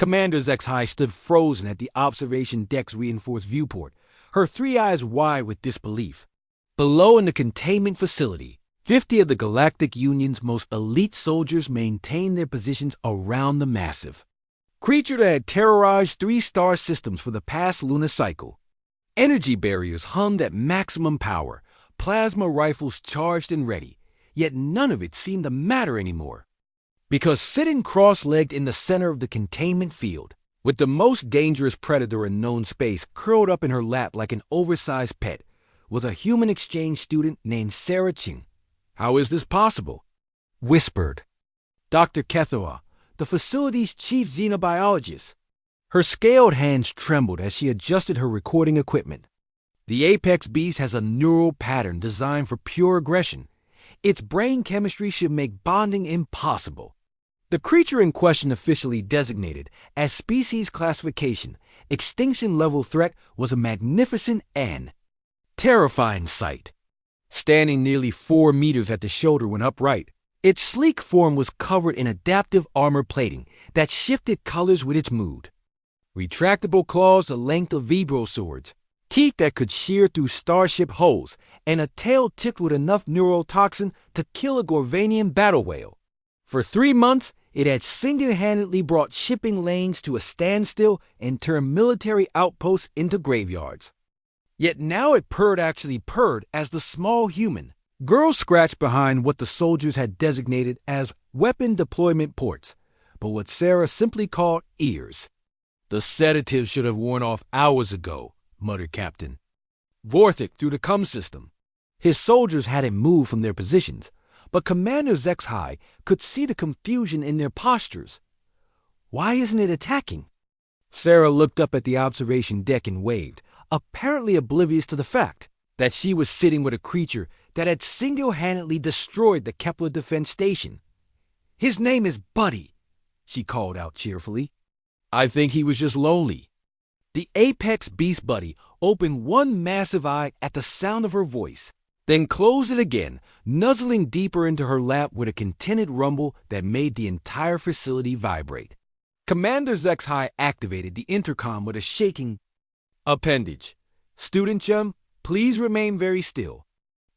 Commander Zexhai stood frozen at the observation deck's reinforced viewport, her three eyes wide with disbelief. Below in the containment facility, 50 of the Galactic Union's most elite soldiers maintained their positions around the massive creature that had terrorized 3-star systems for the past lunar cycle. Energy barriers hummed at maximum power, plasma rifles charged and ready, yet none of it seemed to matter anymore. Because sitting cross-legged in the center of the containment field, with the most dangerous predator in known space curled up in her lap like an oversized pet, was a human exchange student named Sarah Ching. "How is this possible?" whispered Dr. Kethera, the facility's chief xenobiologist. Her scaled hands trembled as she adjusted her recording equipment. The apex beast has a neural pattern designed for pure aggression. Its brain chemistry should make bonding impossible. The creature in question, officially designated as species classification, extinction level threat, was a magnificent and terrifying sight. Standing nearly 4 meters at the shoulder when upright, its sleek form was covered in adaptive armor plating that shifted colors with its mood. Retractable claws the length of vibro swords, teeth that could shear through starship hulls, and a tail tipped with enough neurotoxin to kill a Gorvanian battle whale. For 3 months, it had single-handedly brought shipping lanes to a standstill and turned military outposts into graveyards. Yet now it actually purred as the small human girl scratched behind what the soldiers had designated as weapon deployment ports, but what Sarah simply called ears. "The sedative should have worn off hours ago," muttered Captain Vorthik through the comm system. His soldiers hadn't moved from their positions, but Commander Zexhai could see the confusion in their postures. "Why isn't it attacking?" Sarah looked up at the observation deck and waved, apparently oblivious to the fact that she was sitting with a creature that had single-handedly destroyed the Kepler defense station. "His name is Buddy," she called out cheerfully. "I think he was just lonely." The apex beast buddy opened one massive eye at the sound of her voice, then closed it again, nuzzling deeper into her lap with a contented rumble that made the entire facility vibrate. Commander Zexhai activated the intercom with a shaking appendage. "Student Chum, please remain very still.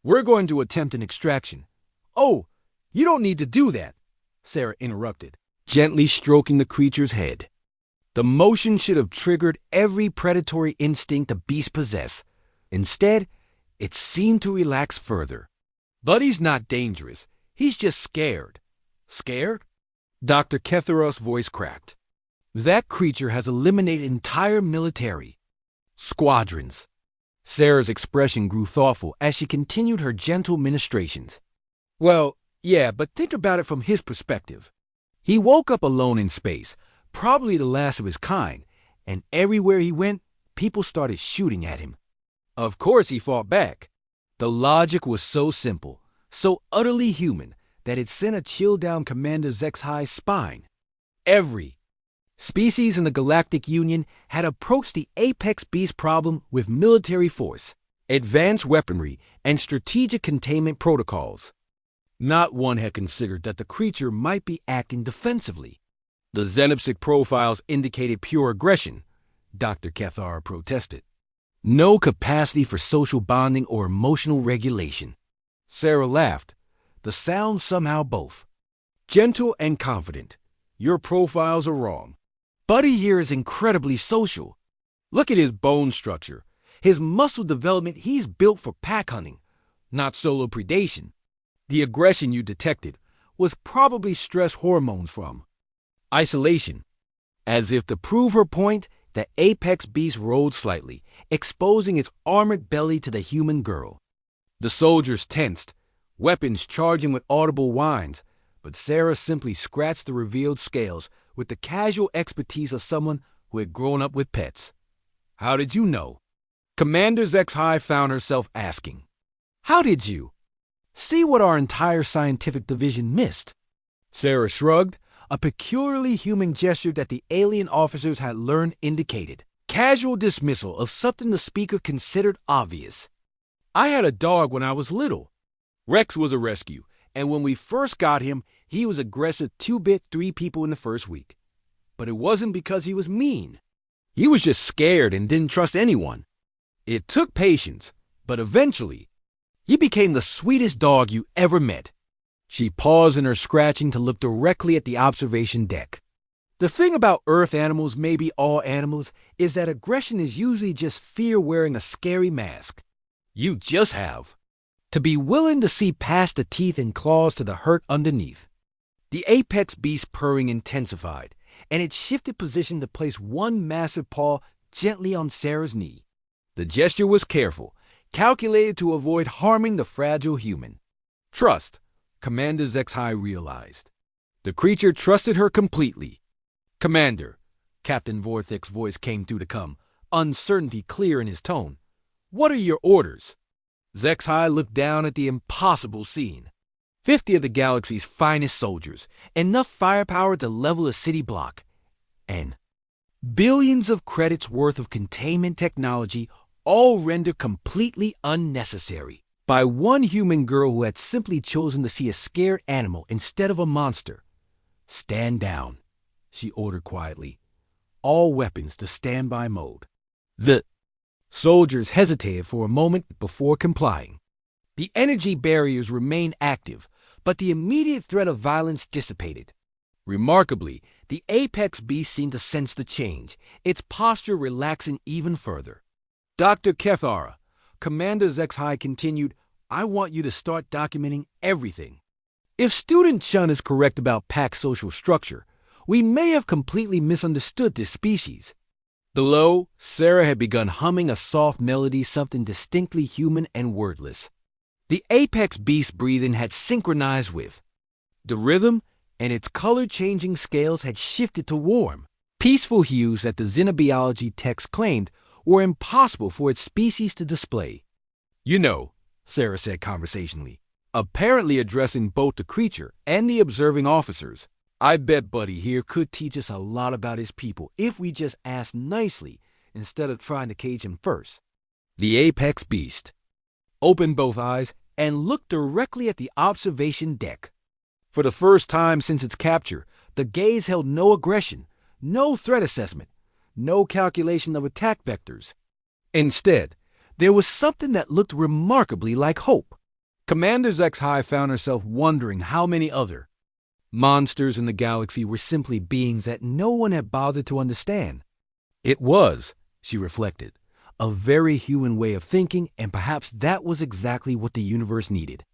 We're going to attempt an extraction." "Oh, you don't need to do that," Sarah interrupted, gently stroking the creature's head. The motion should have triggered every predatory instinct the beast possessed. Instead, it seemed to relax further. "Buddy's not dangerous. He's just scared." "Scared?" Dr. Kethera's voice cracked. "That creature has eliminated entire military squadrons." Sarah's expression grew thoughtful as she continued her gentle ministrations. "Well, yeah, but think about it from his perspective. He woke up alone in space, probably the last of his kind, and everywhere he went, people started shooting at him. Of course he fought back. The logic was so simple, so utterly human, that it sent a chill down Commander Zexhai's spine. Every species in the Galactic Union had approached the apex beast problem with military force, advanced weaponry, and strategic containment protocols. Not one had considered that the creature might be acting defensively. "The xenopsic profiles indicated pure aggression," Dr. Kethera protested. "No capacity for social bonding or emotional regulation." Sarah laughed. The sound somehow both gentle and confident. "Your profiles are wrong. Buddy here is incredibly social. Look at his bone structure, his muscle development. He's built for pack hunting, not solo predation. The aggression you detected was probably stress hormones from isolation." As if to prove her point, the apex beast rolled slightly, exposing its armored belly to the human girl. The soldiers tensed, weapons charging with audible whines, but Sarah simply scratched the revealed scales with the casual expertise of someone who had grown up with pets. "How did you know?" Commander Zexhai found herself asking. "How did you see what our entire scientific division missed?" Sarah shrugged, a peculiarly human gesture that the alien officers had learned indicated casual dismissal of something the speaker considered obvious. "I had a dog when I was little. Rex was a rescue, and when we first got him, he was aggressive 2-bit 3 people in the first week. But it wasn't because he was mean. He was just scared and didn't trust anyone. It took patience, but eventually, he became the sweetest dog you ever met. She paused in her scratching to look directly at the observation deck. The thing about Earth animals, maybe all animals, is that aggression is usually just fear wearing a scary mask. You just have to be willing to see past the teeth and claws to the hurt underneath. The apex beast purring intensified, and it shifted position to place one massive paw gently on Sarah's knee. The gesture was careful, calculated to avoid harming the fragile human. Trust, Commander Zexhai realized. The creature trusted her completely. "Commander," Captain Vorthic's voice came through to come, uncertainty clear in his tone. "What are your orders?" Zexhai looked down at the impossible scene. 50 of the galaxy's finest soldiers, enough firepower to level a city block, and billions of credits worth of containment technology, all rendered completely unnecessary by one human girl who had simply chosen to see a scared animal instead of a monster. "Stand down," she ordered quietly. "All weapons to standby mode." The soldiers hesitated for a moment before complying. The energy barriers remained active, but the immediate threat of violence dissipated. Remarkably, the apex beast seemed to sense the change, its posture relaxing even further. "Dr. Kethara," Commander Zexhai continued, "I want you to start documenting everything. If Student Chun is correct about pack social structure, we may have completely misunderstood this species." Below, Sarah had begun humming a soft melody, something distinctly human and wordless. The apex beast breathing had synchronized with the rhythm, and its color-changing scales had shifted to warm, peaceful hues that the xenobiology text claimed were impossible for its species to display. "You know," Sarah said conversationally, apparently addressing both the creature and the observing officers, "I bet Buddy here could teach us a lot about his people if we just asked nicely instead of trying to cage him first." The apex beast opened both eyes and looked directly at the observation deck. For the first time since its capture, the gaze held no aggression, no threat assessment, no calculation of attack vectors. Instead, there was something that looked remarkably like hope. Commander Zexhai found herself wondering how many other monsters in the galaxy were simply beings that no one had bothered to understand. It was, she reflected, a very human way of thinking, and perhaps that was exactly what the universe needed.